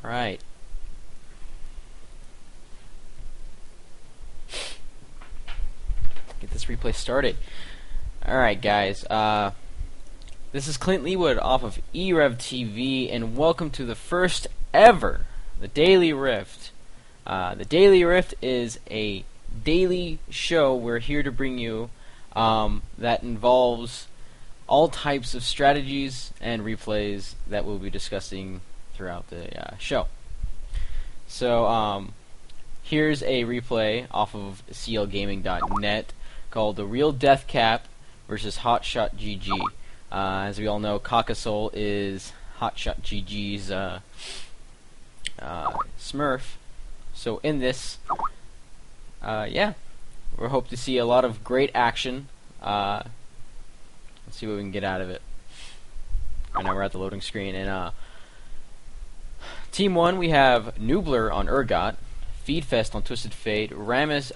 Alright. Get this replay started. Alright, guys. This is Clint Leewood off of e-rev TV, and welcome to the first ever, the Dailyrift. The Dailyrift is a daily show we're here to bring you that involves all types of strategies and replays that we'll be discussing throughout the show. So here's a replay off of clgaming.net called The Real Death Cap versus Hotshot GG. As we all know, Caucasoul is Hotshot GG's Smurf. So in this, yeah, we hope to see a lot of great action. Let's see what we can get out of it. Right now we're at the loading screen, and Team 1, we have Noobler on Urgot, Feedfest on Twisted Fate, Ramus,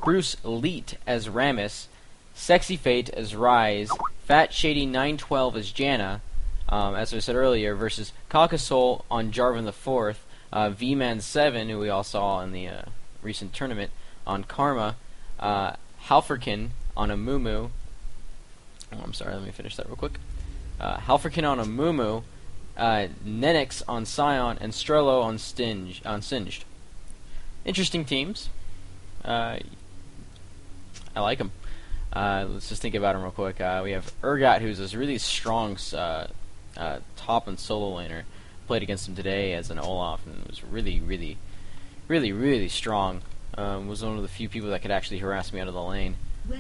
Bruce Leet as Ramus, Sexy Fate as Rise, Fat Shady 912 as Janna, as I said earlier, versus Caucasoul on Jarvan the 4th, V-Man 7, who we all saw in the recent tournament, on Karma, Halfurkin on Amumu. Oh, I'm sorry, let me finish that real quick. Halfurkin on Amumu, Nenix on Scion, and Strello on Singed. Interesting teams. I like them. Let's just think about them real quick. We have Urgot, who's this really strong top and solo laner. Played against him today as an Olaf, and was really strong. Was one of the few people that could actually harass me out of the lane. We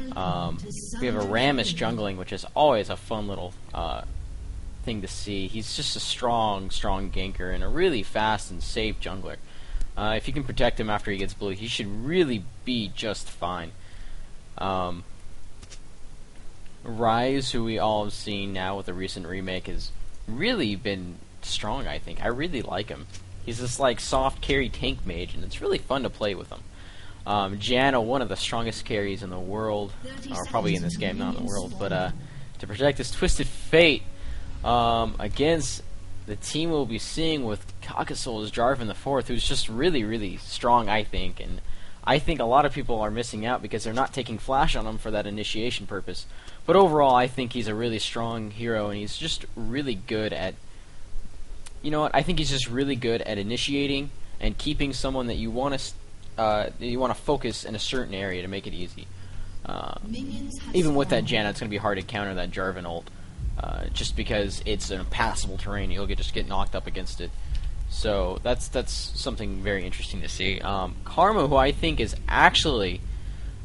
have a Ramus jungling, which is always a fun little thing to see. He's just a strong ganker and a really fast and safe jungler. If you can protect him after he gets blue, he should really be just fine. Rise, who we all have seen now with the recent remake, has really been strong, I think. I really like him. He's this like soft carry tank mage, and it's really fun to play with him. Janna, one of the strongest carries in the world, or probably in this game, not in the world, but to protect this Twisted Fate against the team we'll be seeing with Caucasoul's Jarvan the 4th, who's just really strong, I think, and I think a lot of people are missing out because they're not taking Flash on him for that initiation purpose. But overall, I think he's a really strong hero, and he's just really good at, you know what, I think he's just really good at initiating and keeping someone that you want to focus in a certain area to make it easy. Even with that Janna, it's going to be hard to counter that Jarvan ult, just because it's an impassable terrain. You'll just get knocked up against it. So that's something very interesting to see. Karma, who I think is actually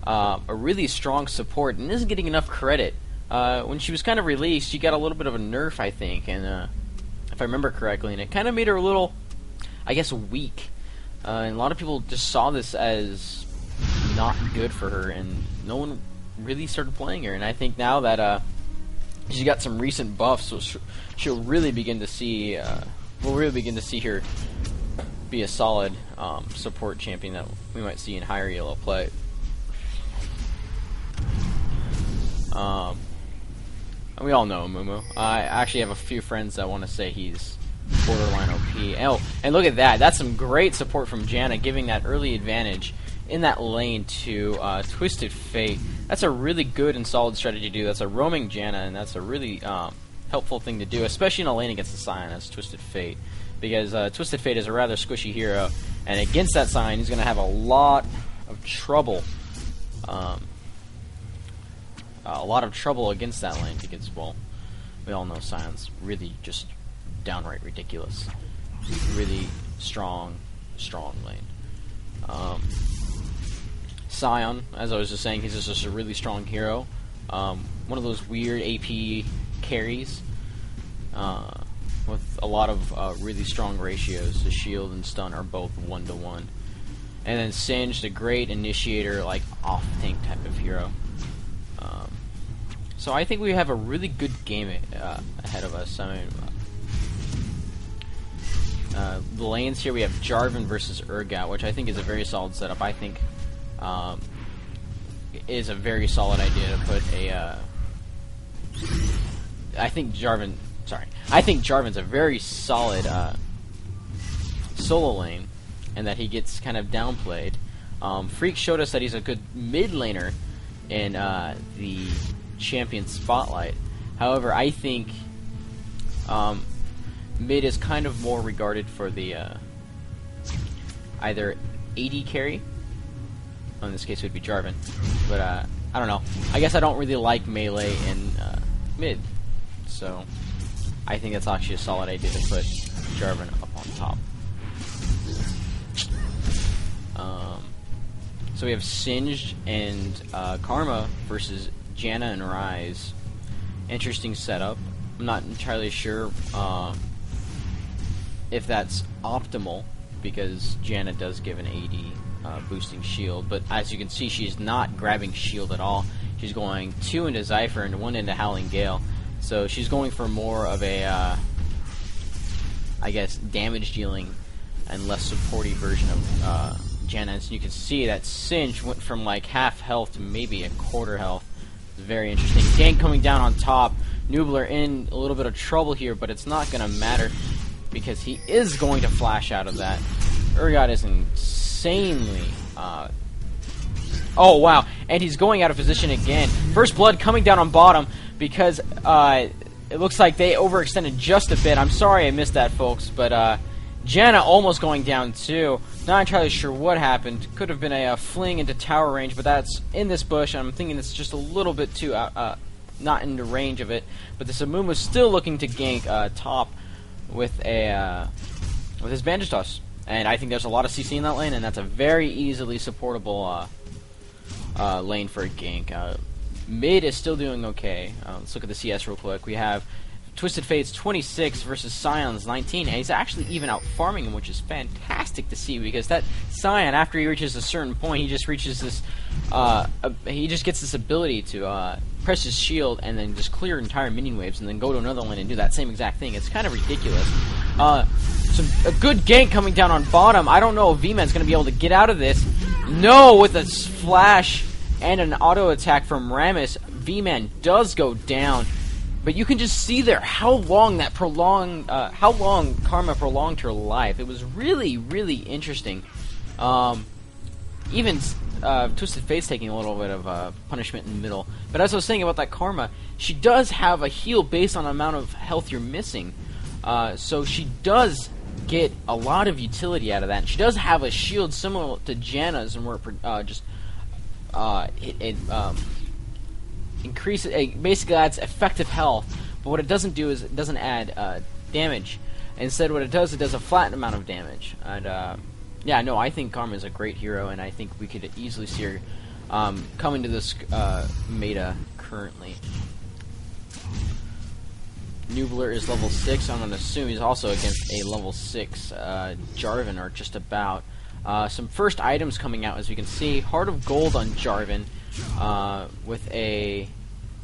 a really strong support and isn't getting enough credit. When she was kind of released, she got a little bit of a nerf, I think, and if I remember correctly, and it kind of made her a little, I guess, weak. And a lot of people just saw this as not good for her, and no one really started playing her. And I think now that she got some recent buffs, so she'll really begin to see. We'll really begin to see her be a solid support champion that we might see in higher elo play. We all know Mumu. I actually have a few friends that want to say he's borderline OP. Oh, and look at that. That's some great support from Janna, giving that early advantage in that lane to Twisted Fate. That's a really good and solid strategy to do. That's a roaming Janna, and that's a really helpful thing to do, especially in a lane against the Scion as Twisted Fate, because Twisted Fate is a rather squishy hero, and against that Scion, he's going to have a lot of trouble. A lot of trouble against that lane because, well, we all know Scion's really just downright ridiculous. Really strong lane. Scion, as I was just saying, he's just a really strong hero. One of those weird AP carries with a lot of really strong ratios. The shield and stun are both 1-to-1. And then Singed, a great initiator, like off-tank type of hero. So I think we have a really good game ahead of us. I mean, the lanes here, we have Jarvan versus Urgot, which I think is a very solid setup. I think is a very solid idea to put a I think Jarvan's a very solid solo lane, and that he gets kind of downplayed. Freak showed us that he's a good mid laner in the champion spotlight. However, I think mid is kind of more regarded for the either AD carry. In this case, it would be Jarvan, but I don't know. I guess I don't really like melee in mid, so I think that's actually a solid idea to put Jarvan up on top. So we have Singed and Karma versus Janna and Ryze. Interesting setup. I'm not entirely sure if that's optimal, because Janna does give an AD boosting shield, but as you can see, she's not grabbing shield at all. She's going 2 into Zypher and 1 into Howling Gale, so she's going for more of a I guess damage dealing and less supporty version of Janna. And so you can see that Singe went from like half health to maybe a quarter health. It's very interesting. Gank coming down on top. Nubler in a little bit of trouble here, but it's not going to matter because he is going to flash out of that. Urgot is insanely... oh, wow. And he's going out of position again. First Blood coming down on bottom because it looks like they overextended just a bit. I'm sorry I missed that, folks, but Janna almost going down too. Not entirely sure what happened. Could have been a fling into tower range, but that's in this bush, and I'm thinking it's just a little bit too not in the range of it. But the Samumu's still looking to gank top with his Bandage Toss, and I think there's a lot of CC in that lane, and that's a very easily supportable lane for a gank. Mid is still doing okay. Let's look at the CS real quick. We have Twisted Fate's 26 versus Scion's 19, and he's actually even out farming him, which is fantastic to see, because that Scion, after he reaches a certain point, he just reaches this, he just gets this ability to press his shield and then just clear entire minion waves and then go to another lane and do that same exact thing. It's kind of ridiculous. A good gank coming down on bottom. I don't know if V-Man's going to be able to get out of this. No, with a flash and an auto attack from Rammus, V-Man does go down. But you can just see there how long Karma prolonged her life. It was really, really interesting. Even Twisted Fate's taking a little bit of punishment in the middle. But as I was saying about that Karma, she does have a heal based on the amount of health you're missing. So she does get a lot of utility out of that. And she does have a shield similar to Janna's, and where it increases, basically adds effective health, but what it doesn't do is it doesn't add damage. Instead, what it does a flat amount of damage. And yeah, no, I think Karma is a great hero, and I think we could easily see her come into this meta currently. Nubler is level 6. I'm going to assume he's also against a level 6 Jarvan, or just about. Some first items coming out, as we can see. Heart of Gold on Jarvan, with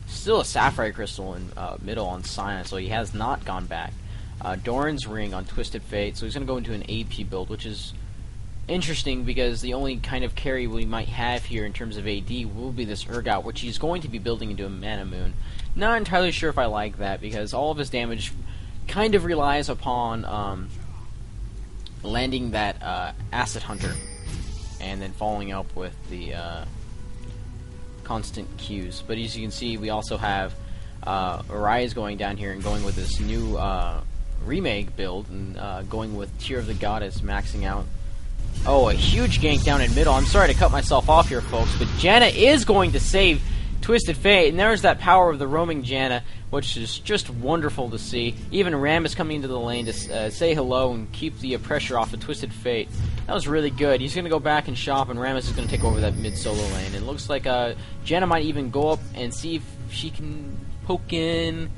still a Sapphire Crystal in middle on Scion, so he has not gone back. Doran's Ring on Twisted Fate, so he's going to go into an AP build, which is interesting because the only kind of carry we might have here in terms of AD will be this Urgot, which he's going to be building into a Mana Moon. Not entirely sure if I like that, because all of his damage kind of relies upon landing that Acid Hunter and then following up with the constant Qs. But as you can see, we also have Ryze going down here and going with this new remake build, and going with Tear of the Goddess, maxing out. Oh, a huge gank down in middle. I'm sorry to cut myself off here, folks, but Janna is going to save Twisted Fate, and there's that power of the roaming Janna, which is just wonderful to see. Even Ram is coming into the lane to say hello and keep the pressure off of Twisted Fate. That was really good. He's going to go back and shop, and Rammus is going to take over that mid-solo lane. It looks like Janna might even go up and see if she can poke in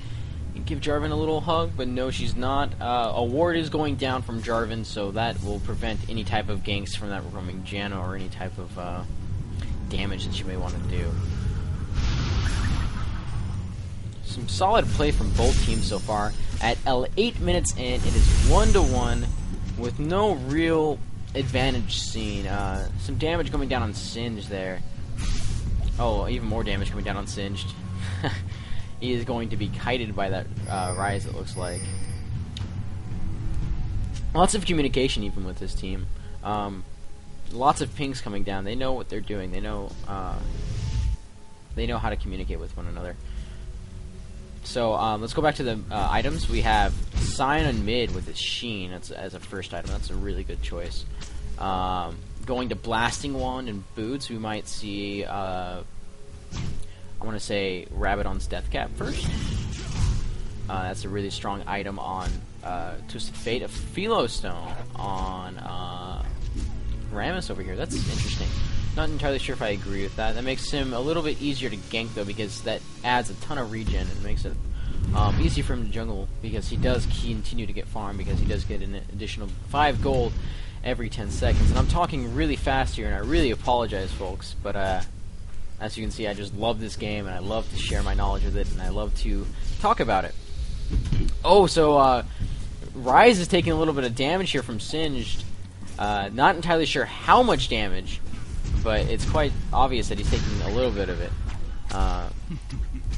and give Jarvan a little hug, but no, she's not. A ward is going down from Jarvan, so that will prevent any type of ganks from that roaming Janna or any type of damage that she may want to do. Some solid play from both teams so far. At 8 minutes in, it is 1-1 with no real advantage seen. Some damage coming down on Singed there. Oh, even more damage coming down on Singed. He is going to be kited by that Ryze, it looks like. Lots of communication even with this team. Lots of pings coming down. They know what they're doing. They know how to communicate with one another. So let's go back to the items. We have Scion on mid with his Sheen as a first item. That's a really good choice. Going to Blasting Wand and Boots, we might see, I want to say, Rabadon's Death Cap first. That's a really strong item on Twisted Fate. A Philo Stone on Rammus over here. That's interesting. Not entirely sure if I agree with that. That makes him a little bit easier to gank, though, because that adds a ton of regen and makes it easy for him to jungle, because he does continue to get farm, because he does get an additional 5 gold every 10 seconds. And I'm talking really fast here, and I really apologize, folks, but as you can see, I just love this game, and I love to share my knowledge with it, and I love to talk about it. Oh, so Rise is taking a little bit of damage here from Singed. Not entirely sure how much damage, but it's quite obvious that he's taking a little bit of it.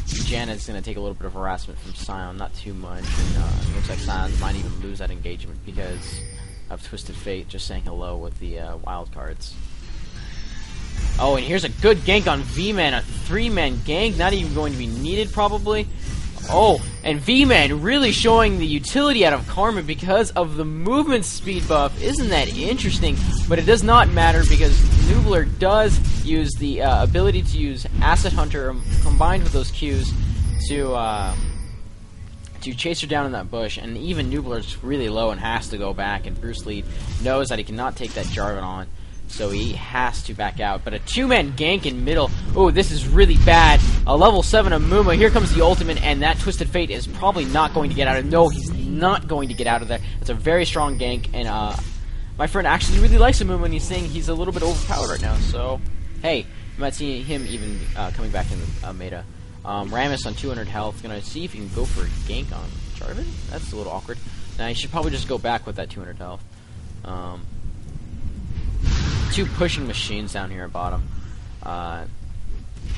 Janet's going to take a little bit of harassment from Scion, not too much. And, looks like Scion might even lose that engagement because of Twisted Fate just saying hello with the wild cards. Oh, and here's a good gank on V-Man, a 3-man gank, not even going to be needed probably. Oh, and V-Man really showing the utility out of Karma because of the movement speed buff. Isn't that interesting? But it does not matter because Noobler does use the ability to use Asset Hunter combined with those Qs to chase her down in that bush. And even Noobler's really low and has to go back. And Bruce Lee knows that he cannot take that Jarvan on, so he has to back out. But a 2-man gank in middle. Oh, this is really bad. A level 7 Amuma. Here comes the ultimate, and that Twisted Fate is probably not going to get out of. No, he's not going to get out of there. It's a very strong gank, and my friend actually really likes Amuma, and he's saying he's a little bit overpowered right now. So, hey, you might see him even coming back in the meta. Rammus on 200 health. Gonna see if he can go for a gank on Jarvan. That's a little awkward. Now, he should probably just go back with that 200 health. Two pushing machines down here at bottom.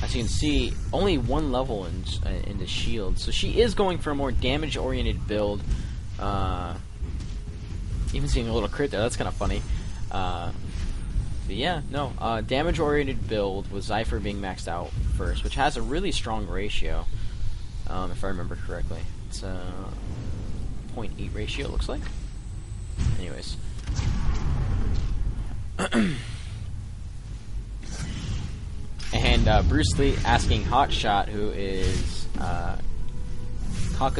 As you can see, only 1 level in the shield, so she is going for a more damage-oriented build. Even seeing a little crit there, that's kind of funny. But yeah, no, damage-oriented build with Zypher being maxed out first, which has a really strong ratio, if I remember correctly. It's a 0.8 ratio, it looks like. Anyways. And Bruce Lee asking Hotshot, who is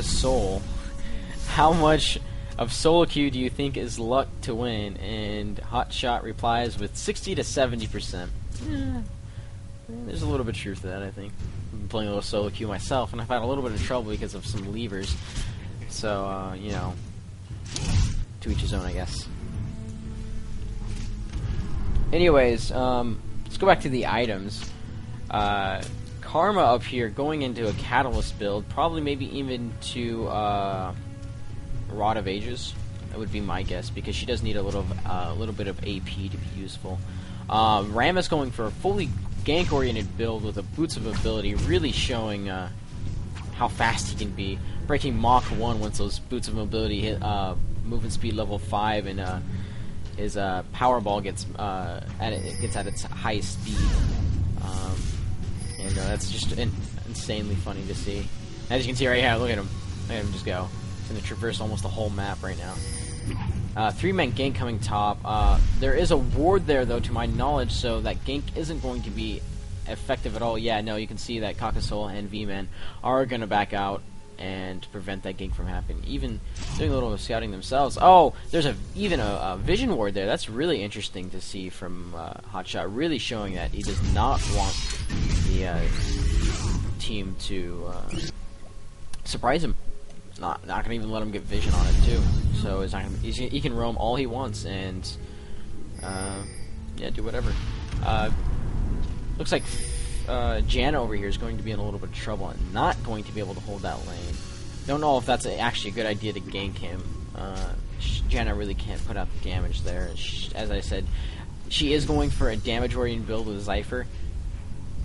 Soul, how much of solo queue do you think is luck to win? And Hotshot replies with 60 to 70%. There's a little bit of truth to that, I think. I've been playing a little solo queue myself, and I've had a little bit of trouble because of some levers. So, you know, to each his own, I guess. Anyways, let's go back to the items. Karma up here going into a Catalyst build, probably maybe even to Rod of Ages. That would be my guess, because she does need a little bit of AP to be useful. Rammus going for a fully gank-oriented build with a Boots of Ability, really showing how fast he can be. Breaking Mach 1 once those Boots of Mobility hit movement speed level 5, and his Powerball gets at its highest speed. And that's just insanely funny to see. As you can see right here, look at him. Look at him just go. He's going to traverse almost the whole map right now. 3-man gank coming top. There is a ward there, though, to my knowledge, so that gank isn't going to be effective at all. Yeah, no, you can see that Kakasol and V-Man are going to back out and prevent that gank from happening. Even doing a little scouting themselves. Oh, there's even a vision ward there. That's really interesting to see from Hotshot, really showing that he does not want the team to surprise him. Not gonna even let him get vision on it too. So it's not gonna, he can roam all he wants and yeah, do whatever. Looks like Janna over here is going to be in a little bit of trouble and not going to be able to hold that lane. Don't know if that's actually a good idea to gank him. Janna really can't put out the damage there. As I said, she is going for a damage-oriented build with Zypher,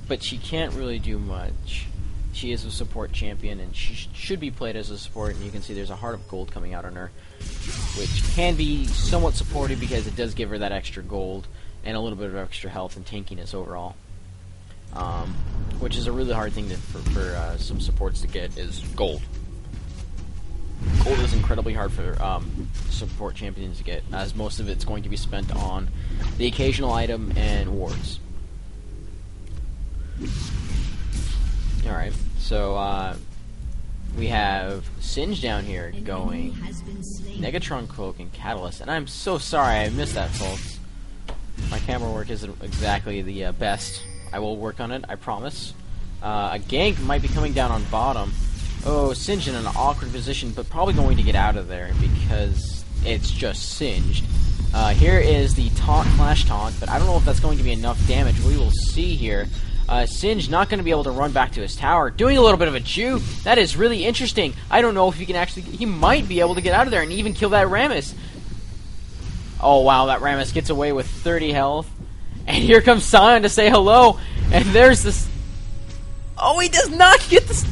but she can't really do much. she is a support champion, and she should be played as a support, and you can see there's a Heart of Gold coming out on her, which can be somewhat supportive because it does give her that extra gold and a little bit of extra health and tankiness overall. Which is a really hard thing for some supports to get, is gold. Gold is incredibly hard for support champions to get, as most of it's going to be spent on the occasional item and wards. Alright, so we have Singe down here going Negatron Cloak and Catalyst, and I'm so sorry I missed that, folks. My camera work isn't exactly the best. I will work on it, I promise. A gank might be coming down on bottom. Oh, Singe in an awkward position, but probably going to get out of there because it's just singed. Here is the taunt, flash taunt, but I don't know if that's going to be enough damage. We will see here. Singe not going to be able to run back to his tower, doing a little bit of a Jew. That is really interesting. I don't know if he can actually... He might be able to get out of there and even kill that Rammus. Oh, wow, that Rammus gets away with 30 health. And here comes Sion to say hello. And there's this... Oh, he does not get this...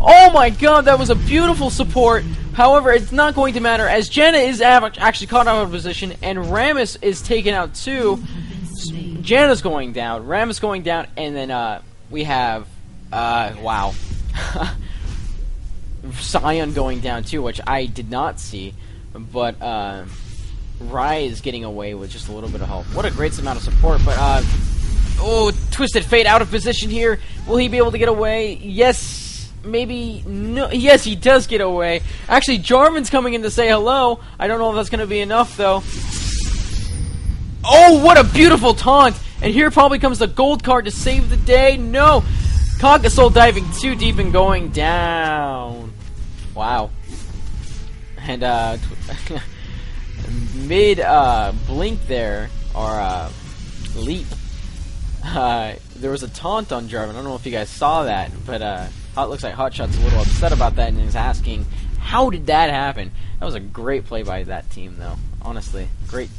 Oh my god, that was a beautiful support. However, it's not going to matter, as Janna is actually caught out of position, and Rammus is taken out too. Janna's going down, Rammus going down, and then we have... wow. Sion going down too, which I did not see. But, Rai is getting away with just a little bit of help. What a great amount of support, but, oh, Twisted Fate out of position here. Will he be able to get away? Yes. Maybe no. Yes, he does get away. Actually, Jarvan's coming in to say hello. I don't know if that's going to be enough, though. Oh, what a beautiful taunt! And here probably comes the gold card to save the day. No! Cogasol diving too deep and going down. Wow. And, mid, blink there, or, leap. There was a taunt on Jarvan. I don't know if you guys saw that, but, it looks like Hotshot's a little upset about that and is asking, how did that happen? That was a great play by that team, though. Honestly, great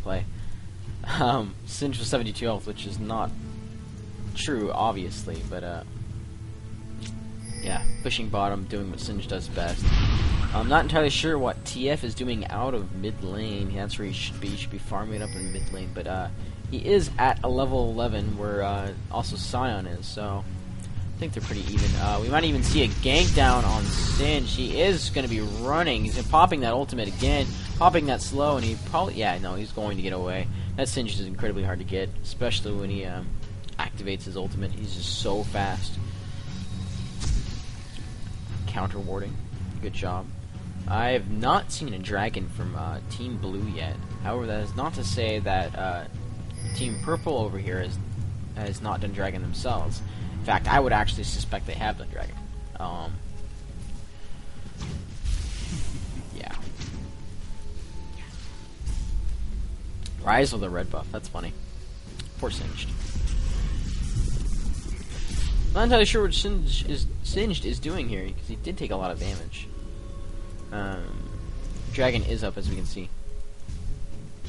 play. Singe was 72 health, which is not true, obviously, but, yeah, pushing bottom, doing what Singe does best. I'm not entirely sure what TF is doing out of mid lane. That's where he should be. He should be farming it up in mid lane, but, he is at a level 11, where, also Sion is, so... I think they're pretty even. We might even see a gank down on Singe. He is going to be running. He's popping that ultimate again, popping that slow, and he probably... Yeah, no, he's going to get away. That Singe is incredibly hard to get, especially when he activates his ultimate. He's just so fast. Counter warding. Good job. I have not seen a dragon from Team Blue yet. However, that is not to say that Team Purple over here has not done dragon themselves. In fact, I would actually suspect they have done dragon. Yeah. Rise with a red buff. That's funny. Poor Singed. Not entirely sure what Singed is doing here, because he did take a lot of damage. Dragon is up, as we can see.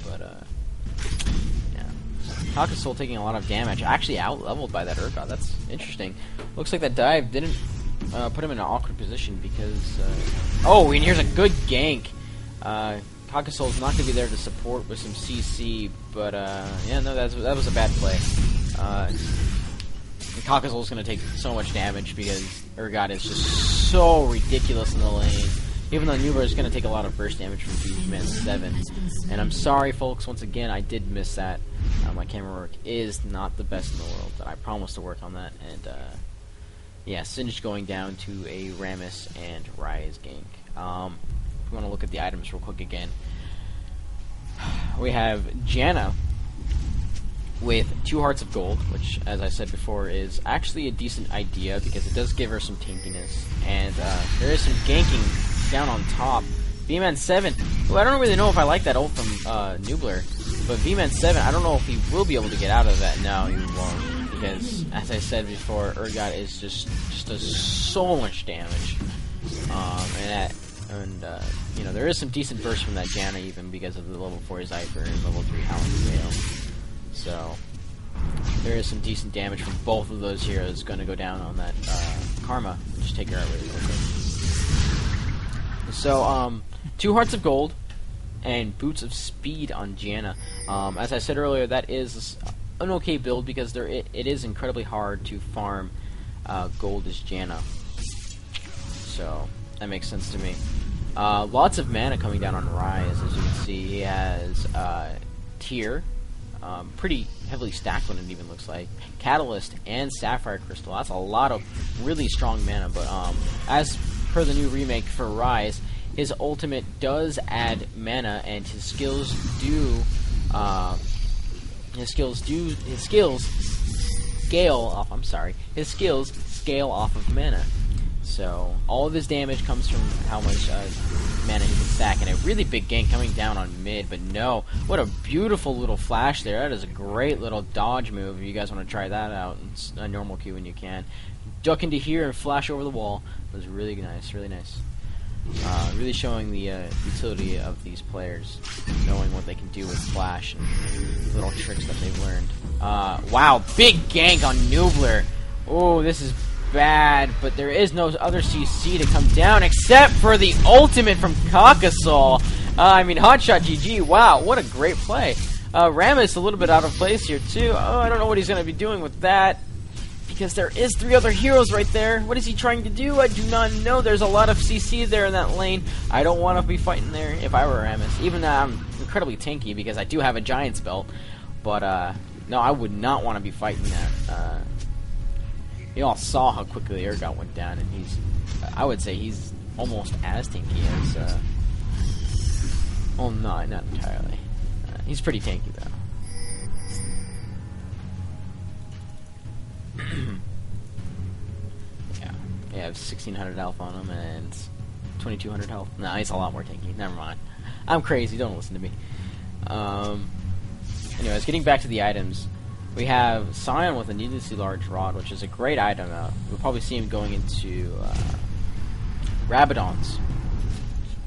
But, yeah. Cogasol taking a lot of damage. Actually out-leveled by that Urgot. That's interesting. Looks like that dive didn't put him in an awkward position because... oh, and here's a good gank. Cogasol's not going to be there to support with some CC, but, yeah, no, that was a bad play. Cogasol's going to take so much damage because Urgot is just so ridiculous in the lane. Even though Nuber is going to take a lot of burst damage from V-Man 7. And I'm sorry, folks, once again, I did miss that. My camera work is not the best in the world, but I promise to work on that. And, yeah, Singe going down to a Rammus and Rise gank. If we want to look at the items real quick again. We have Janna with 2 Hearts of Gold, which, as I said before, is actually a decent idea because it does give her some tankiness. And there is some ganking down on top. V-Man 7, well, I don't really know if I like that ult from Nubler, but V-Man 7, I don't know if he will be able to get out of that. No, he won't, because, as I said before, Urgot is just does so much damage. You know, there is some decent burst from that Janna even because of the level 4 Zypher and level 3 Howling Gale. So, there is some decent damage from both of those heroes going to go down on that Karma. Just take her out really quickly. So, 2 Hearts of Gold and Boots of Speed on Janna. As I said earlier, that is an okay build because it is incredibly hard to farm gold as Janna. So, that makes sense to me. Lots of mana coming down on Rise, as you can see. He has Tear, pretty heavily stacked when it even looks like. Catalyst and Sapphire Crystal. That's a lot of really strong mana, but as per the new remake for Rise, his ultimate does add mana, and his skills scale off. I'm sorry. His skills scale off of mana. So all of his damage comes from how much mana he can stack, and a really big gank coming down on mid. But no, what a beautiful little flash there. That is a great little dodge move. If you guys want to try that out, it's a normal queue when you can. Duck into here and flash over the wall. It was really nice, really nice. Really showing the utility of these players, knowing what they can do with flash and little tricks that they've learned. Wow, big gank on Nubler. Oh, this is bad, but there is no other CC to come down except for the ultimate from Kakasol. I mean, Hotshot GG. Wow, what a great play. Rammus a little bit out of place here too. Oh, I don't know what he's going to be doing with that, because there is 3 other heroes right there. What is he trying to do? I do not know. There's a lot of CC there in that lane. I don't want to be fighting there if I were Rammus, even though I'm incredibly tanky because I do have a Giant's Belt. But no, I would not want to be fighting that. You all saw how quickly Urgot went down, and I would say he's almost as tanky as, well, no, not entirely. He's pretty tanky, though. Yeah, I have 1600 health on him, and 2200 health. No, he's a lot more tanky. Never mind. I'm crazy, don't listen to me. Anyways, getting back to the items. We have Scion with a needlessly large rod, which is a great item. We'll probably see him going into Rabadons,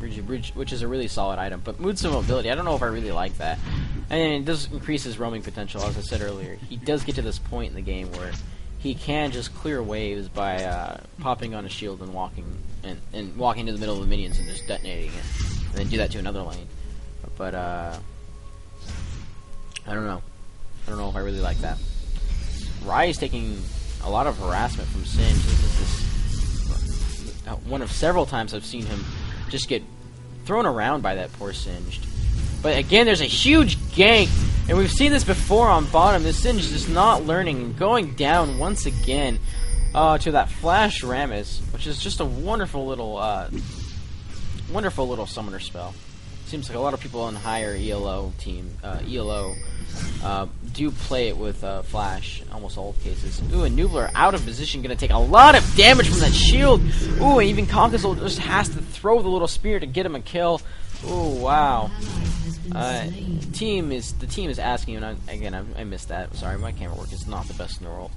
which is a really solid item. But Mood's mobility, I don't know if I really like that. And it does increase his roaming potential, as I said earlier. He does get to this point in the game where he can just clear waves by popping on a shield and walking to the middle of the minions and just detonating it, and then do that to another lane. But I don't know. I don't know if I really like that. Rai is taking a lot of harassment from Singe. This is one of several times I've seen him just get thrown around by that poor Singed. But again, there's a huge gank, and we've seen this before on bottom. This Singe is just not learning and going down once again to that Flash Rammus, which is just a wonderful little summoner spell. Seems like a lot of people on higher ELO do play it with Flash in almost all cases. Ooh, and Nubler out of position, going to take a lot of damage from that shield. Ooh, and even Conqueror just has to throw the little spear to get him a kill. Ooh, wow. The team is asking, and I missed that. Sorry, my camera work is not the best in the world.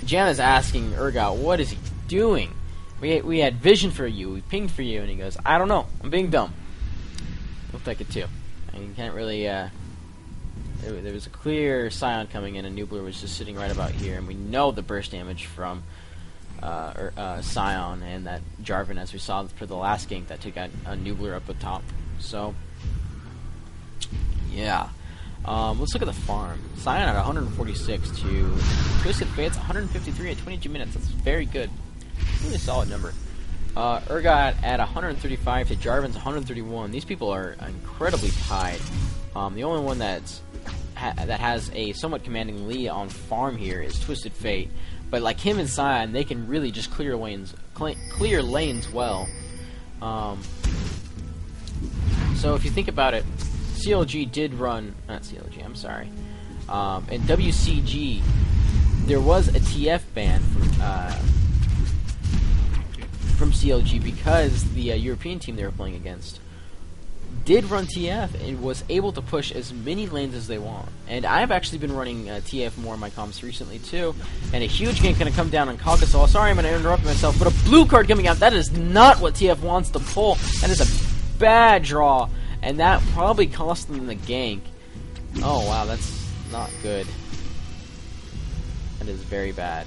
Janna's asking Urgot, what is he doing? We had vision for you, we pinged for you, and he goes, I don't know, I'm being dumb. Looked like it too. And you can't really, there was a clear Scion coming in, and Nubler was just sitting right about here, and we know the burst damage from Scion and that Jarvan, as we saw for the last gank that took out Nubler up at top. So, yeah. Let's look at the farm. Scion at 146 to Twisted Fate's 153 at 22 minutes. That's very good. Really solid number. Urgot at 135 to Jarvan's 131. These people are incredibly tied. The only one that has a somewhat commanding lead on farm here is Twisted Fate. But like him and Scion, they can really just clear lanes well. So if you think about it, CLG did run, not CLG, I'm sorry. In WCG, there was a TF ban from CLG because the European team they were playing against did run TF and was able to push as many lanes as they want. And I've actually been running TF more in my comps recently too. And a huge gank going to come down on Caucasus. Sorry, I'm going to interrupt myself, but a blue card coming out, that is not what TF wants to pull. That is a bad draw, and that probably cost them the gank. Oh wow, that's not good. That is very bad.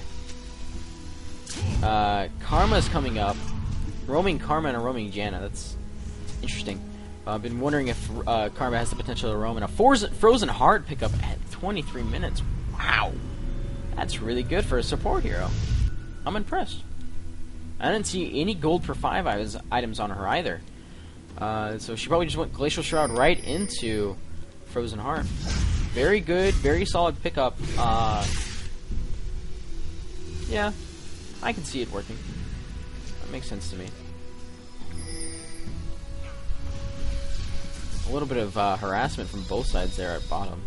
Karma's coming up. Roaming Karma and a roaming Janna. That's interesting. I've been wondering if Karma has the potential to roam in a Frozen Heart pickup at 23 minutes. Wow. That's really good for a support hero. I'm impressed. I didn't see any gold for 5 items on her either. So she probably just went Glacial Shroud right into Frozen Heart. Very good, very solid pickup. Yeah, I can see it working. That makes sense to me. A little bit of harassment from both sides there at bottom.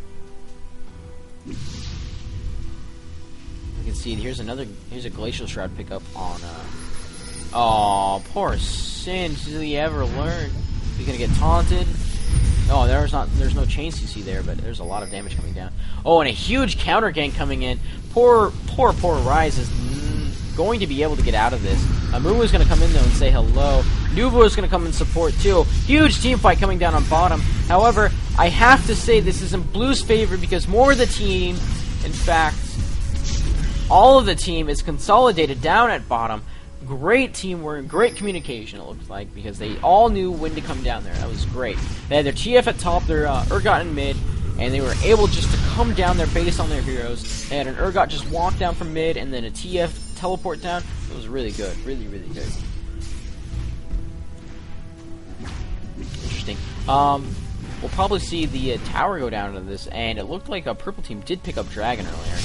You can see here's a Glacial Shroud pickup on oh, poor Singe. Did he ever learn? He's gonna get taunted. Oh, there's no chain CC there, but there's a lot of damage coming down. Oh, and a huge counter gank coming in. Poor Rise is going to be able to get out of this. Amumu is going to come in though and say hello. Nuvo is going to come and support too. Huge team fight coming down on bottom. However, I have to say this is in Blue's favor because more of the team, in fact, all of the team is consolidated down at bottom. Great teamwork, great communication it looks like because they all knew when to come down there. That was great. They had their TF at top, their Urgot in mid, and they were able just to come down there based on their heroes. They had an Urgot just walk down from mid and then a TF teleport down. It was really good. Really, really good. Interesting. We'll probably see the tower go down into this, and it looked like a purple team did pick up Dragon earlier.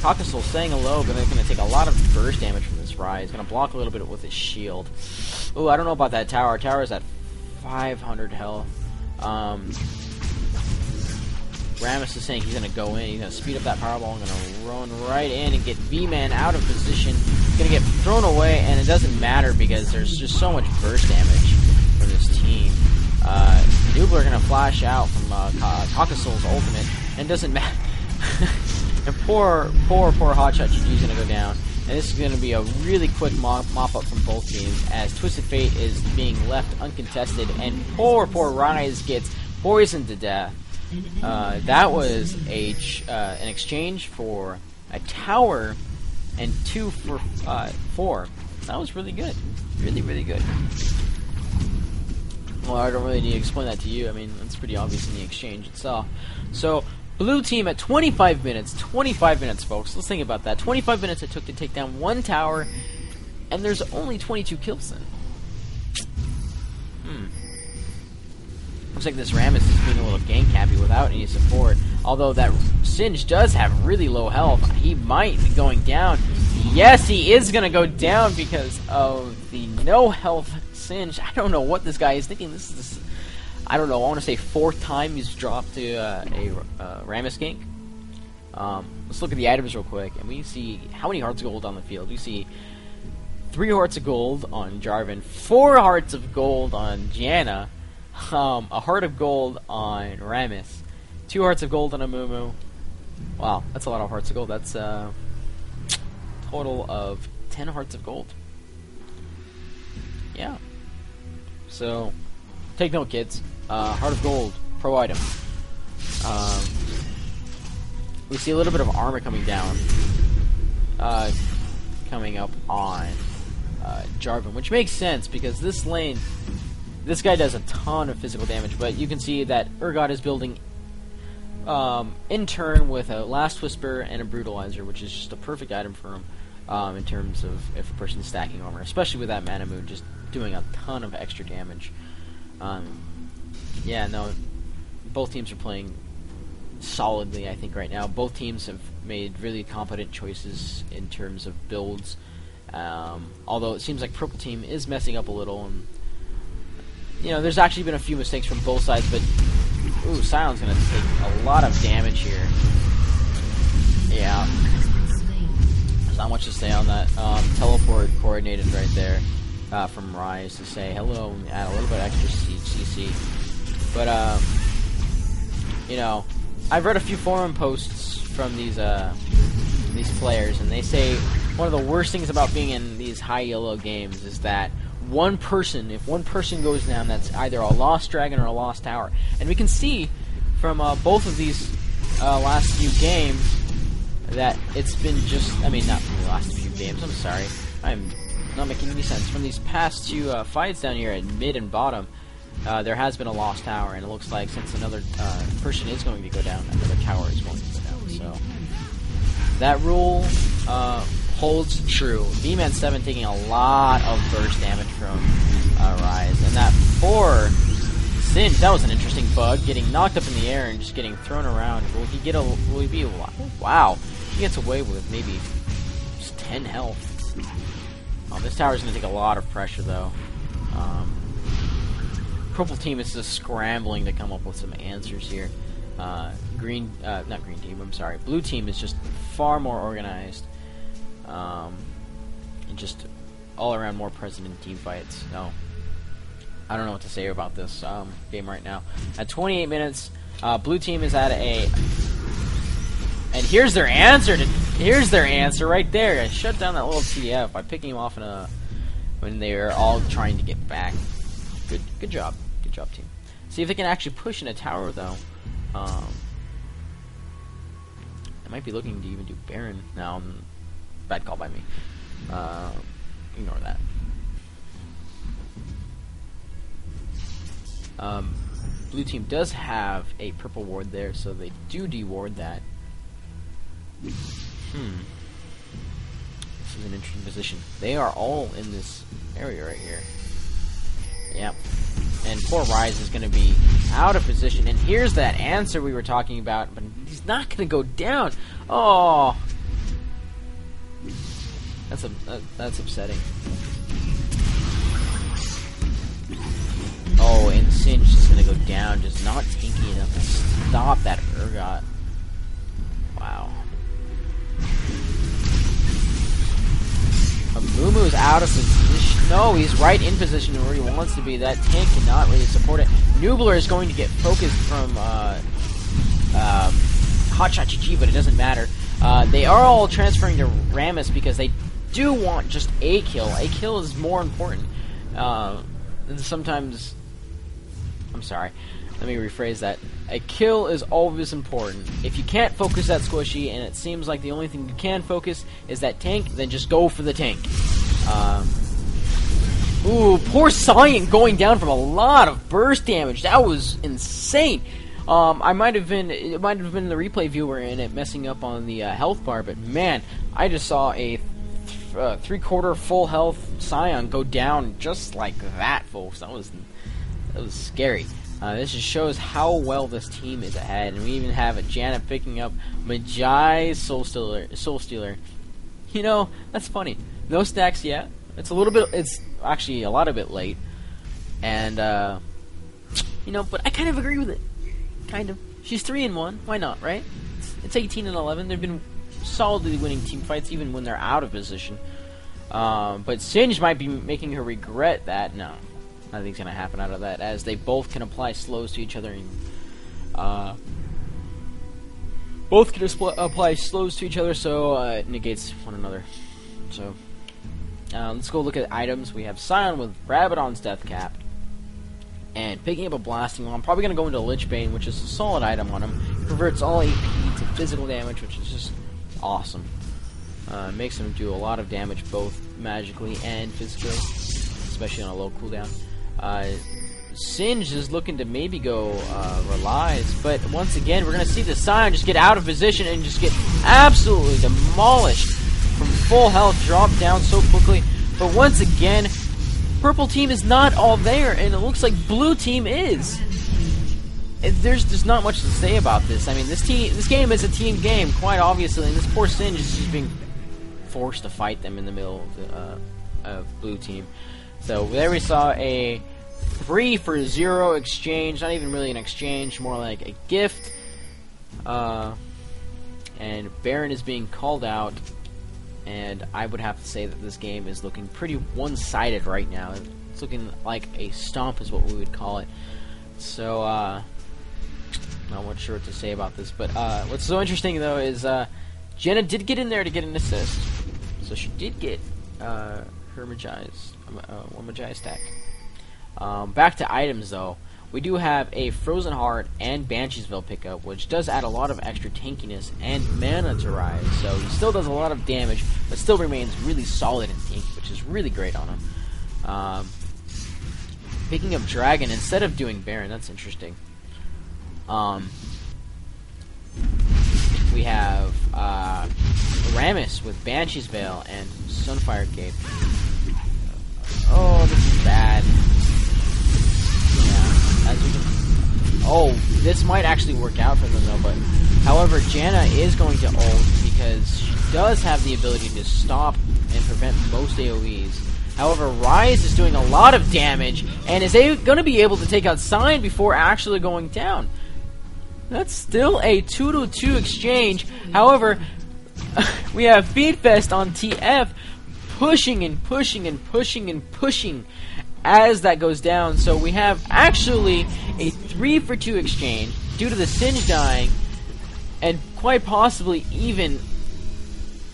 Caucasus saying hello, but they're going to take a lot of burst damage from this Rise. Going to block a little bit with his shield. Oh, I don't know about that tower. Tower is at 500 health. Rammus is saying he's going to go in. He's going to speed up that powerball and going to run right in and get V-Man out of position. He's going to get thrown away, and it doesn't matter because there's just so much burst damage from this team. Nubler going to flash out from Caucasus' ultimate, and it doesn't matter. And poor Hotshot GG is going to go down. And this is going to be a really quick mop-up from both teams as Twisted Fate is being left uncontested, and poor Rise gets poisoned to death. That was an exchange for a tower and 2 for 4. That was really good. Really, really good. Well, I don't really need to explain that to you. I mean, it's pretty obvious in the exchange itself. So, Blue team at 25 minutes. 25 minutes, folks. Let's think about that. 25 minutes it took to take down 1 tower, and there's only 22 kills then. Looks like this Rammus is being a little gank happy without any support. Although that Singe does have really low health. He might be going down. Yes, he is going to go down because of the no health Singe. I don't know what this guy is thinking. I don't know. I want to say 4th time he's dropped to a Rammus gank. Let's look at the items real quick, and we see how many hearts of gold on the field. We see 3 hearts of gold on Jarvan, 4 hearts of gold on Janna, a heart of gold on Rammus, 2 hearts of gold on Amumu. Wow, that's a lot of hearts of gold. That's a total of 10 hearts of gold. Yeah. So, take note, kids. Heart of gold, pro item. We see a little bit of armor coming down, coming up on Jarvan, which makes sense because this lane, this guy does a ton of physical damage, but you can see that Urgot is building in turn with a Last Whisper and a Brutalizer, which is just a perfect item for him in terms of if a person's stacking armor, especially with that Mana Moon just doing a ton of extra damage. Yeah, no, both teams are playing solidly, I think, right now. Both teams have made really competent choices in terms of builds. Although it seems like Purple Team is messing up a little, and you know, there's actually been a few mistakes from both sides, but ooh, Sion's gonna take a lot of damage here. Yeah. There's not much to say on that. Teleport coordinated right there from Rise to say hello and add a little bit extra CC. But you know, I've read a few forum posts from these players, and they say one of the worst things about being in these high yellow games is that if one person goes down, that's either a lost dragon or a lost tower. And we can see from both of these last few games that it's been just, I mean, not from the last few games, I'm sorry, I'm not making any sense. From these past two fights down here at mid and bottom, there has been a lost tower, and it looks like since another person is going to go down, another tower is going to go down. So that rule holds true. B-Man 7 taking a lot of burst damage from Rise, and that 4 Singe, that was an interesting bug, getting knocked up in the air and just getting thrown around. Will he get a? Will he be a? Wow, he gets away with maybe just 10 health. This tower is going to take a lot of pressure, though. Purple team is just scrambling to come up with some answers here. Not green team, I'm sorry. Blue team is just far more organized. And just all around more present in team fights. So, I don't know what to say about this game right now. At 28 minutes, blue team is at a... And here's their answer. Here's their answer right there. I shut down that little TF by picking him off in a... when they were all trying to get back. Good job. Good job, team. See if they can actually push in a tower, though. I might be looking to even do Baron. Now, bad call by me. Ignore that. Blue team does have a purple ward there, so they do deward that. This is an interesting position. They are all in this area right here. Yep. And poor Rise is going to be out of position. And here's that answer we were talking about, but he's not going to go down. Oh, that's upsetting. Oh, and Singe is going to go down, just not tanky enough to stop that Urgot. Wow. Mumu's out of position. No, he's right in position where he wants to be. That tank cannot really support it. Nubler is going to get focused from Hotshot GG, but it doesn't matter. They are all transferring to Rammus because they do want just a kill. A kill is more important. And sometimes... I'm sorry. Let me rephrase that. A kill is always important. If you can't focus that squishy, and it seems like the only thing you can focus is that tank, then just go for the tank. Ooh, poor Cyan going down from a lot of burst damage. That was insane. It might have been the replay viewer in it messing up on the health bar, but man, I just saw a 3/4 full health Cyan go down just like that, folks. That was scary. This just shows how well this team is ahead, and we even have a Janet picking up Magi Soul Stealer. You know, that's funny. No stacks yet. It's actually a lot of bit late, and you know, but I kind of agree with it. Kind of. She's 3-1. Why not, right? It's 18-11. They've been solidly winning team fights even when they're out of position. But Singe might be making her regret that. No. Nothing's going to happen out of that, as they both can apply slows to each other. And, both can apply slows to each other, so it negates one another. So, let's go look at items. We have Scion with Rabadon's Death Cap, and picking up a Blasting Wall. I'm probably going to go into Lich Bane, which is a solid item on him. Converts all AP to physical damage, which is just awesome. Makes him do a lot of damage, both magically and physically, especially on a low cooldown. Singe is looking to maybe go Relies, but once again, we're going to see the Scion just get out of position and just get absolutely demolished from full health, drop down so quickly. But once again, purple team is not all there, and it looks like blue team is. There's just not much to say about this. I mean, this game is a team game, quite obviously, and this poor Singe is just being forced to fight them in the middle of blue team. So there we saw a 3-for-0 exchange, not even really an exchange, more like a gift. And Baron is being called out, and I would have to say that this game is looking pretty one-sided right now. It's looking like a stomp is what we would call it. So, not much sure what to say about this, but what's so interesting though is Jenna did get in there to get an assist, so she did get her Magi's one Magi stack. Back to items though. we do have a Frozen Heart and Bansheesville pickup, which does add a lot of extra tankiness and mana to Rise. So he still does a lot of damage, but still remains really solid and tanky, which is really great on him. Picking up Dragon instead of doing Baron, that's interesting. We have Rammus with Banshee's Veil and Sunfire Cape. Oh, this is bad. Yeah, as we can. Oh, this might actually work out for them though. But however, Janna is going to ult because she does have the ability to stop and prevent most AoEs. However, Rise is doing a lot of damage and is going to be able to take out Sign before actually going down. That's still a 2-2 exchange. However, we have Feedfest on TF pushing and pushing and pushing and pushing as that goes down. So we have actually a 3-for-2 exchange due to the Singe dying, and quite possibly even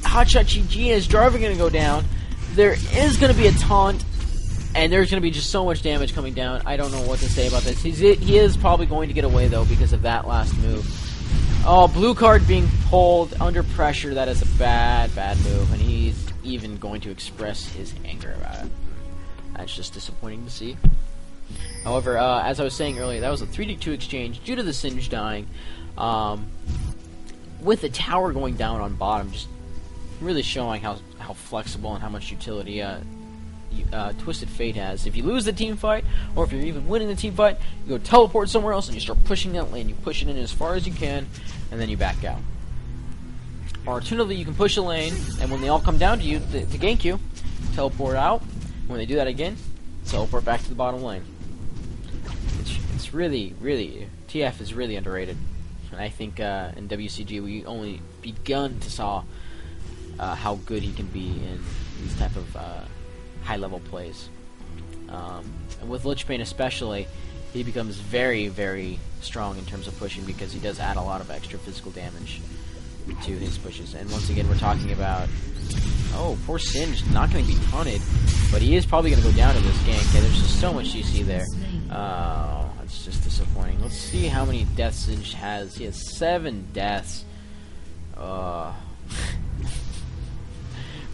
Hotshot GG is Jarvan going to go down. There is going to be a taunt, and there's going to be just so much damage coming down. I don't know what to say about this. He is probably going to get away, though, because of that last move. Oh, blue card being pulled under pressure. That is a bad, bad move, and he's even going to express his anger about it. That's just disappointing to see. However, as I was saying earlier, that was a 3-2 exchange due to the Singe dying. With the tower going down on bottom, just really showing how flexible and how much utility Twisted Fate has. If you lose the team fight, or if you're even winning the team fight, you go teleport somewhere else and you start pushing that lane. You push it in as far as you can, and then you back out. Alternatively, you can push a lane, and when they all come down to you to gank you, teleport out. When they do that again, teleport back to the bottom lane. It's really, really, TF is really underrated. And I think in WCG we only begun to saw how good he can be in these type of high-level plays. And with Lich Bane especially, he becomes very, very strong in terms of pushing because he does add a lot of extra physical damage to his pushes. And once again, we're talking about... Oh, poor Singe, not going to be taunted, but he is probably going to go down in this gank. Okay, there's just so much CC there. Oh, that's just disappointing. Let's see how many deaths Singe has. He has 7 deaths.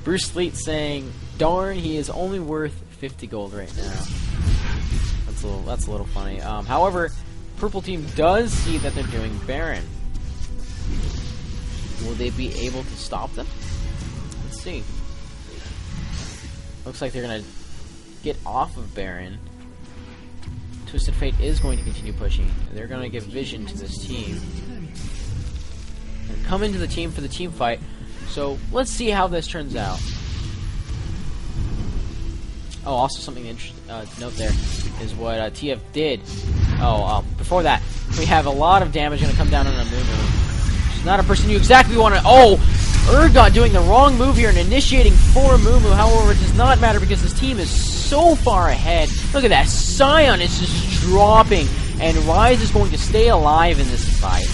Bruce Fleet saying, darn, he is only worth 50 gold right now. That's a little funny. However, Purple Team does see that they're doing Baron. Will they be able to stop them? Let's see. Looks like they're going to get off of Baron. Twisted Fate is going to continue pushing. They're going to give vision to this team. And come into the team for the team fight. So let's see how this turns out. Oh, also something to note there is what TF did. Before that, we have a lot of damage going to come down on Amumu. She's not a person you exactly want to... Oh! Urgot doing the wrong move here and initiating for Amumu. However, it does not matter because this team is so far ahead. Look at that. Scion is just dropping. And Rise is going to stay alive in this fight.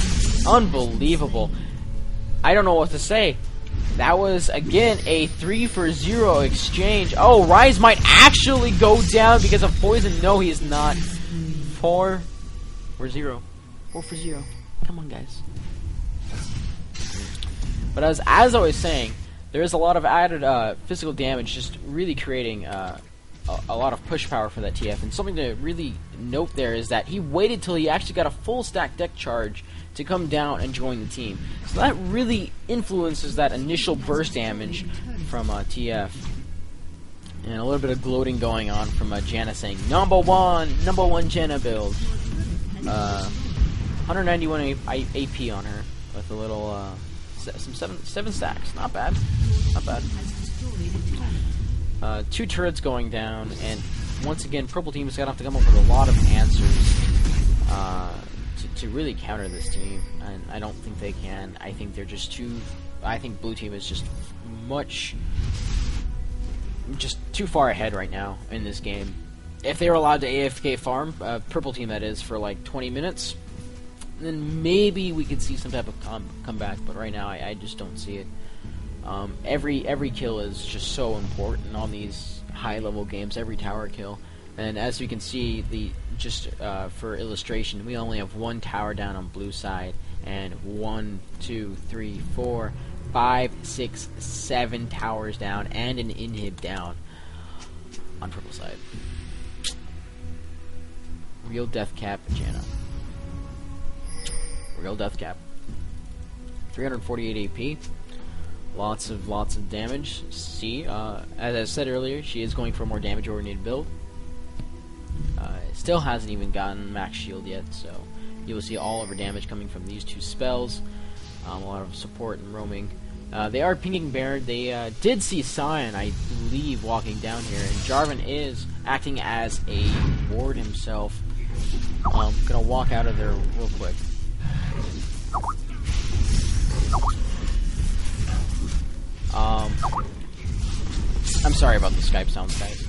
Unbelievable. I don't know what to say. That was, again, a 3-for-0 exchange. Oh, Rise might actually go down because of poison. No, he is not. 4-for-0. 4-for-0. Come on, guys. But as I was saying, there is a lot of added physical damage, just really creating a lot of push power for that TF. And something to really note there is that he waited till he actually got a full stack deck charge to come down and join the team. So that really influences that initial burst damage from TF. And a little bit of gloating going on from Janna saying, number one Janna build. 191 AP on her with a little... some 7 stacks. Not bad. Not bad. 2 turrets going down, and once again, Purple Team is going to have to come up with a lot of answers to really counter this team, and I don't think they can. I think they're just too... I think Blue Team is just too far ahead right now in this game. If they were allowed to AFK farm, Purple Team that is, for like 20 minutes... then maybe we could see some type of comeback, but right now I just don't see it. Every kill is just so important on these high-level games. Every tower kill, And as you can see, just for illustration, we only have one tower down on blue side, and 1, 2, 3, 4, 5, 6, 7 towers down, and an inhib down on purple side. Real death cap, Janna. Real death cap. 348 AP. Lots of damage. See, as I said earlier, she is going for a more damage-oriented build. Still hasn't even gotten max shield yet, so you will see all of her damage coming from these two spells. A lot of support and roaming. They are pinging Baron. They did see Sion, I believe, walking down here, and Jarvan is acting as a ward himself. Gonna walk out of there real quick. I'm sorry about the Skype sounds, guys.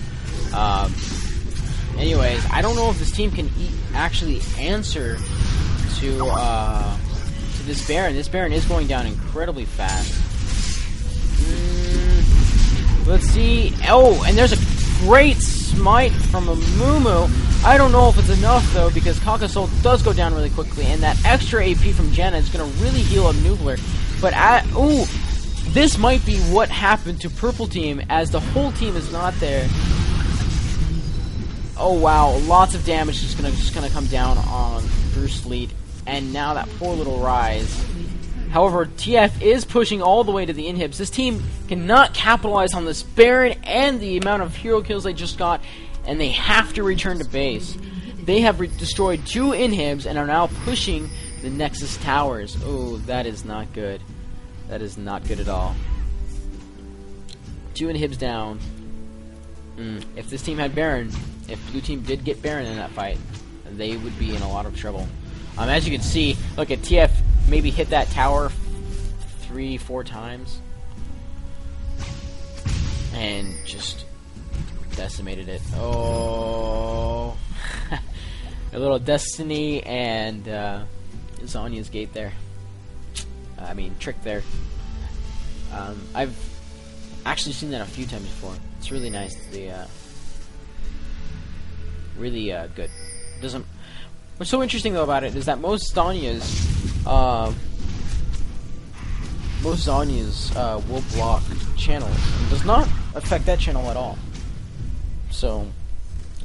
Anyways, I don't know if this team can actually answer to this Baron. This Baron is going down incredibly fast. Let's see. Oh, and there's a great smite from a Mumu. I don't know if it's enough, though, because Kakasol does go down really quickly, and that extra AP from Janna is going to really heal up Nubler. But, ooh, this might be what happened to Purple Team, as the whole team is not there. Oh, wow, lots of damage just gonna come down on Bruce Lead, and now that poor little Rise. However, TF is pushing all the way to the inhibs. This team cannot capitalize on this Baron and the amount of hero kills they just got, and they have to return to base. They have destroyed 2 inhibs and are now pushing the Nexus towers. Oh, that is not good. That is not good at all. 2 inhibs down. If this team had Baron, if blue team did get Baron in that fight, they would be in a lot of trouble. As you can see, look at TF maybe hit that tower 3-4 times and just decimated it. Oh, a little Destiny and Zhonya's gate there. Trick there. I've actually seen that a few times before. It's really nice. Really good. What's so interesting though about it is that most Zhonya's will block channels and does not affect that channel at all. So,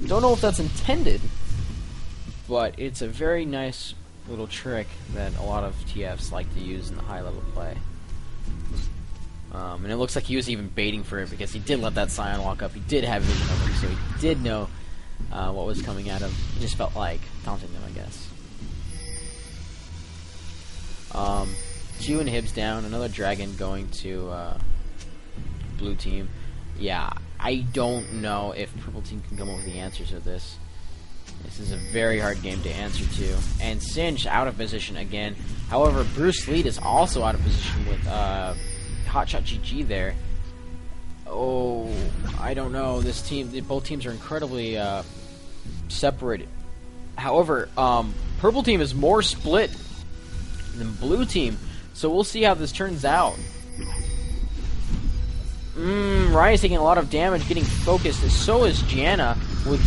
don't know if that's intended, but it's a very nice little trick that a lot of TFs like to use in the high level play. And it looks like he was even baiting for it because he did let that Scion walk up. He did have vision of him, so he did know what was coming at him. He just felt like taunting them, I guess. 2 inhibs down, another dragon going to blue team. Yeah, I don't know if purple team can come up with the answers of this. This is a very hard game to answer to. And Singe out of position again. However, Bruce Lead is also out of position with Hotshot GG there. Oh, I don't know. This team, both teams are incredibly separated. However, purple team is more split than blue team, so we'll see how this turns out. Ryan's taking a lot of damage, getting focused. So is Janna with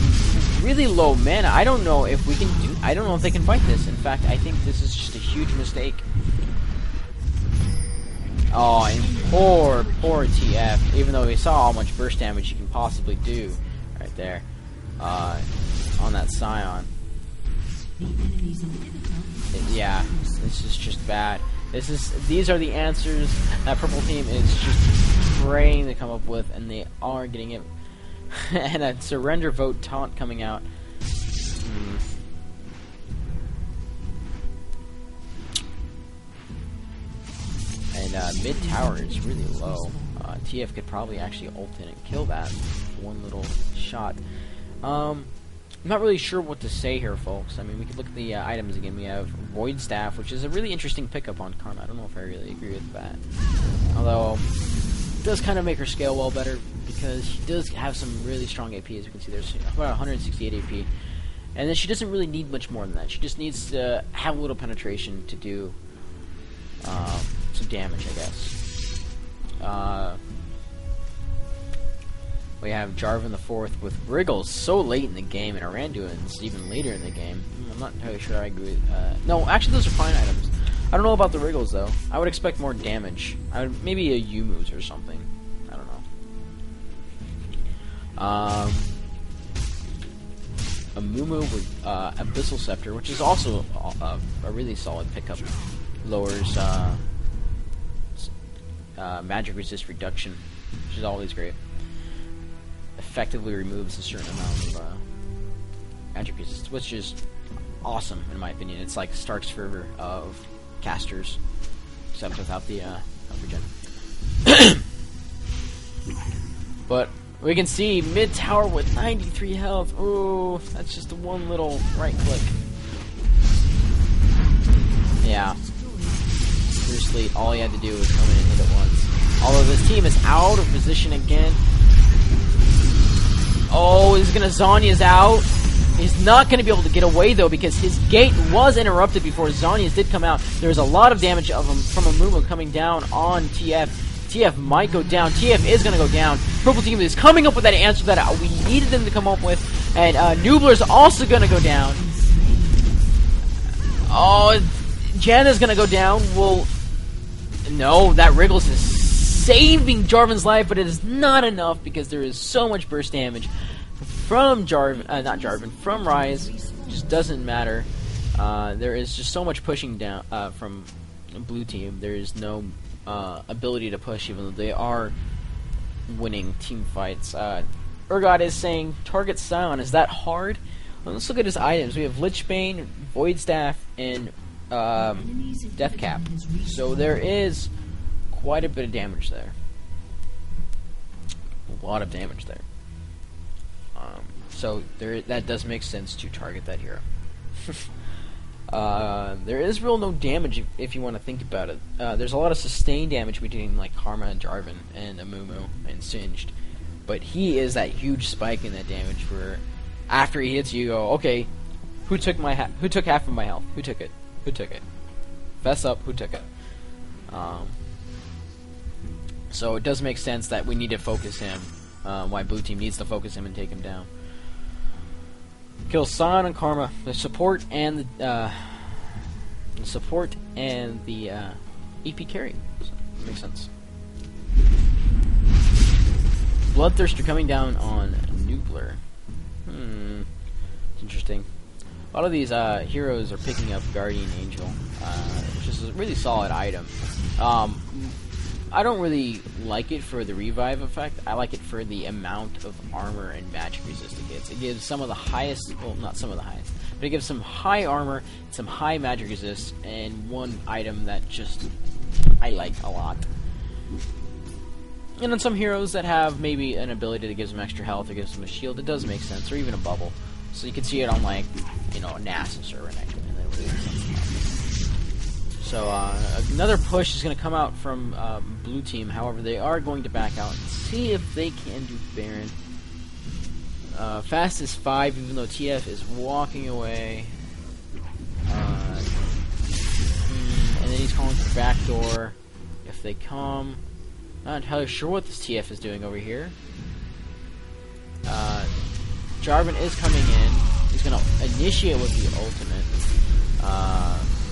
really low mana. I don't know if we can do. I don't know if they can fight this. In fact, I think this is just a huge mistake. Oh, and poor TF. Even though we saw how much burst damage you can possibly do, right there, on that Scion. Yeah, this is just bad. These are the answers that purple team is just praying to come up with, and they are getting it. And a surrender vote taunt coming out. And mid tower is really low. TF could probably actually ult in and kill that one little shot. I'm not really sure what to say here, folks. I mean, we could look at the items again. We have Void Staff, which is a really interesting pickup on Karma. I don't know if I really agree with that. Although, it does kind of make her scale well better, because she does have some really strong AP. As you can see, there's about 168 AP. And then she doesn't really need much more than that. She just needs to have a little penetration to do some damage, I guess. We have Jarvan the fourth with Wriggles so late in the game, and Aranduin's even later in the game. I'm not entirely sure I agree with, no, actually those are fine items. I don't know about the Wriggles though. I would expect more damage. Maybe a Yumu's or something. I don't know. A Mumu with Abyssal Scepter, which is also a really solid pickup. Lowers magic resist reduction, which is always great. Effectively removes a certain amount of magic resist, which is awesome in my opinion. It's like Stark's Fervor of casters, except without the regen. But we can see mid tower with 93 health. Ooh, that's just one little right click. Yeah. Seriously, all he had to do was come in and hit it once. Although this team is out of position again. Oh, he's gonna Zhonya's out. He's not going to be able to get away, though, because his gate was interrupted before Zhonya's did come out. There was a lot of damage from a Mumu coming down on TF. TF might go down. TF is going to go down. Purple team is coming up with that answer that we needed them to come up with. And Noobler's also going to go down. Oh, Janna's going to go down. Well, no, that Wriggles is saving Jarvan's life, but it is not enough because there is so much burst damage from from Rise. Just doesn't matter. There is just so much pushing down from blue team. There is no ability to push, even though they are winning team fights. Urgot is saying, target Sion, is that hard? Well, let's look at his items. We have Lichbane, Void Staff, and Death Cap. So there is quite a bit of damage there. A lot of damage there. So that does make sense to target that hero. There is real no damage if you want to think about it. There's a lot of sustained damage between like Karma and Jarvan and Amumu and Singed, but he is that huge spike in that damage where after he hits you, go, okay, who took half of my health? Who took it? Who took it? Fess up, who took it? So it does make sense that we need to focus him. Why blue team needs to focus him and take him down. Kill Sion and Karma, the support and the EP carry. So, that makes sense. Bloodthirster coming down on Noobler. It's interesting. A lot of these heroes are picking up Guardian Angel, which is a really solid item. I don't really like it for the revive effect. I like it for the amount of armor and magic resist it gets. It gives some of the highest, well, not some of the highest, but it gives some high armor, some high magic resist, and one item that just I like a lot. And then some heroes that have maybe an ability that gives them extra health or gives them a shield, it does make sense, or even a bubble. So you can see it on, like, you know, a Nasus or an X-Men. So another push is going to come out from blue team. However, they are going to back out and see if they can do Baron. Fast is 5, even though TF is walking away. And then he's calling for backdoor. If they come, not entirely sure what this TF is doing over here. Jarvan is coming in. He's going to initiate with the ultimate.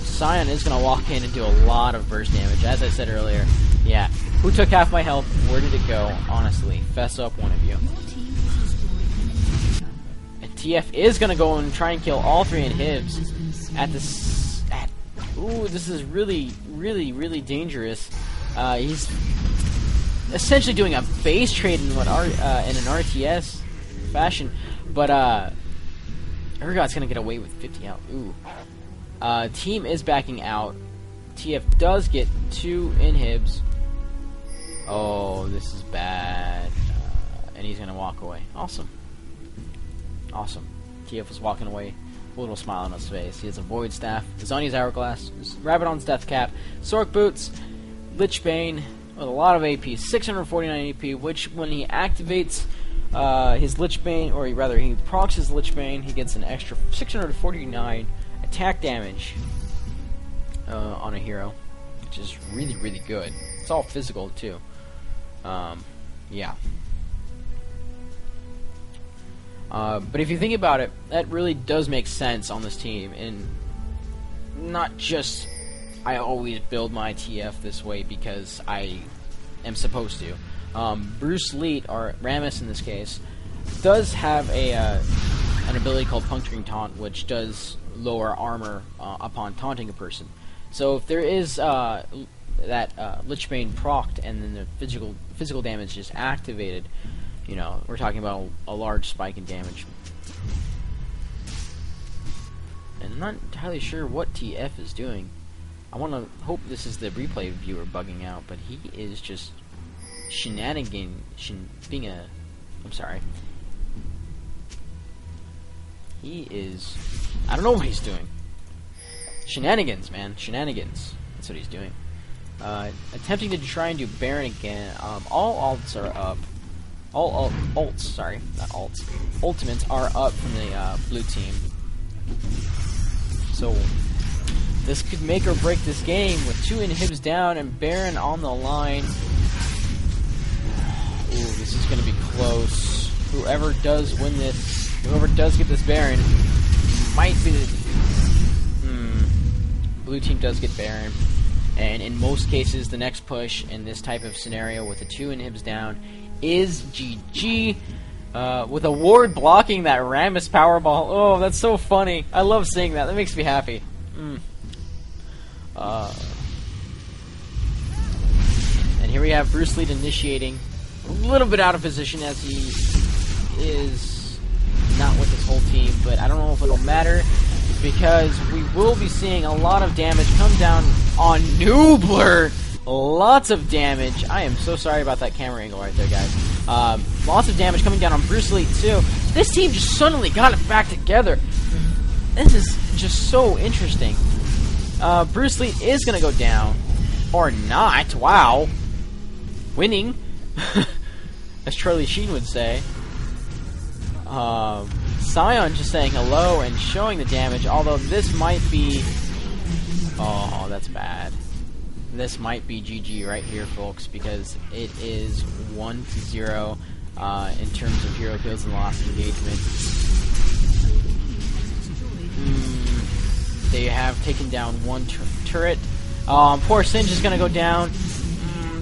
Sion is going to walk in and do a lot of burst damage. As I said earlier, yeah. Who took half my health? Where did it go? Honestly, fess up, one of you. And TF is going to go and try and kill all 3 inhibs at this. Ooh, this is really, really, really dangerous. He's essentially doing a base trade in an RTS fashion, but Urgot's going to get away with 50 out. Ooh. Team is backing out. TF does get 2 inhibs. Oh, this is bad. And he's going to walk away. Awesome. Awesome. TF was walking away. A little smile on his face. He has a Void Staff. Zhonya's Hourglass. Rabadon's Death Cap. Sork Boots. Lichbane. With a lot of AP. 649 AP, which when he activates his Lichbane, or rather he procs his Lichbane, he gets an extra 649 attack damage on a hero, which is really, really good. It's all physical too. Yeah. But if you think about it, that really does make sense on this team, and not just I always build my TF this way because I am supposed to. Bruce Leet, or Rammus in this case, does have an ability called Puncturing Taunt, which does lower armor upon taunting a person. So if there is that Lichbane procced and then the physical damage is activated, you know, we're talking about a large spike in damage. And I'm not entirely sure what TF is doing. I want to hope this is the replay viewer bugging out, but he is just I'm sorry. He is... I don't know what he's doing. Shenanigans, man. Shenanigans. That's what he's doing. Attempting to try and do Baron again. All ults are up. All ults, sorry. Not alts. Ultimates are up from the blue team. So, this could make or break this game with 2 inhibs down and Baron on the line. Ooh, this is going to be close. Whoever does win this, whoever does get this Baron, might be the... Blue team does get Baron. And in most cases, the next push in this type of scenario with the 2 inhibs down is GG. With a ward blocking that Rammus Powerball. Oh, that's so funny. I love seeing that. That makes me happy. And here we have Bruce Leet initiating. A little bit out of position as he is not with his whole team, but I don't know if it'll matter because we will be seeing a lot of damage come down on Noobler. Lots of damage. I am so sorry about that camera angle right there, guys. Lots of damage coming down on Bruce Leet too. This team just suddenly got it back together. This is just so interesting. Bruce Leet is going to go down. Or not. Wow. Winning. As Charlie Sheen would say. Sion just saying hello and showing the damage, although this might be... Oh, that's bad. This might be GG right here, folks, because it is 1-0 in terms of hero kills and lost engagement. They have taken down one turret. Poor Singe is going to go down.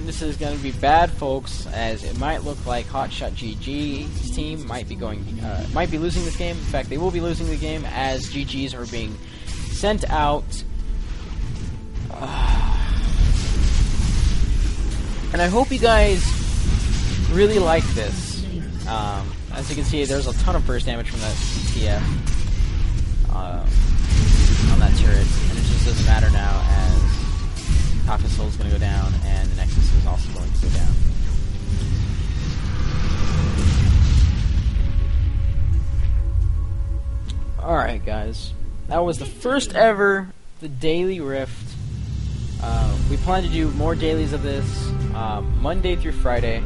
This is going to be bad, folks, as it might look like Hotshot GG's team might be losing this game. In fact, they will be losing the game as GGs are being sent out. And I hope you guys really like this. As you can see, there's a ton of burst damage from that TF on that turret, and it just doesn't matter now as Kafka Soul is going to go down, and the Nexus is also going to go down. Alright, guys. That was the first ever the Daily Rift. We plan to do more dailies of this Monday through Friday.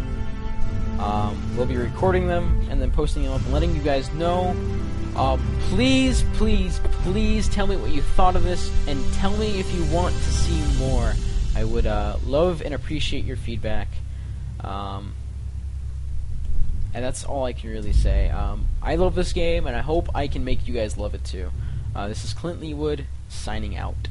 We'll be recording them and then posting them up and letting you guys know. Please, please, please tell me what you thought of this and tell me if you want to see more. I would love and appreciate your feedback. And that's all I can really say. I love this game and I hope I can make you guys love it too. This is Clint Leewood signing out.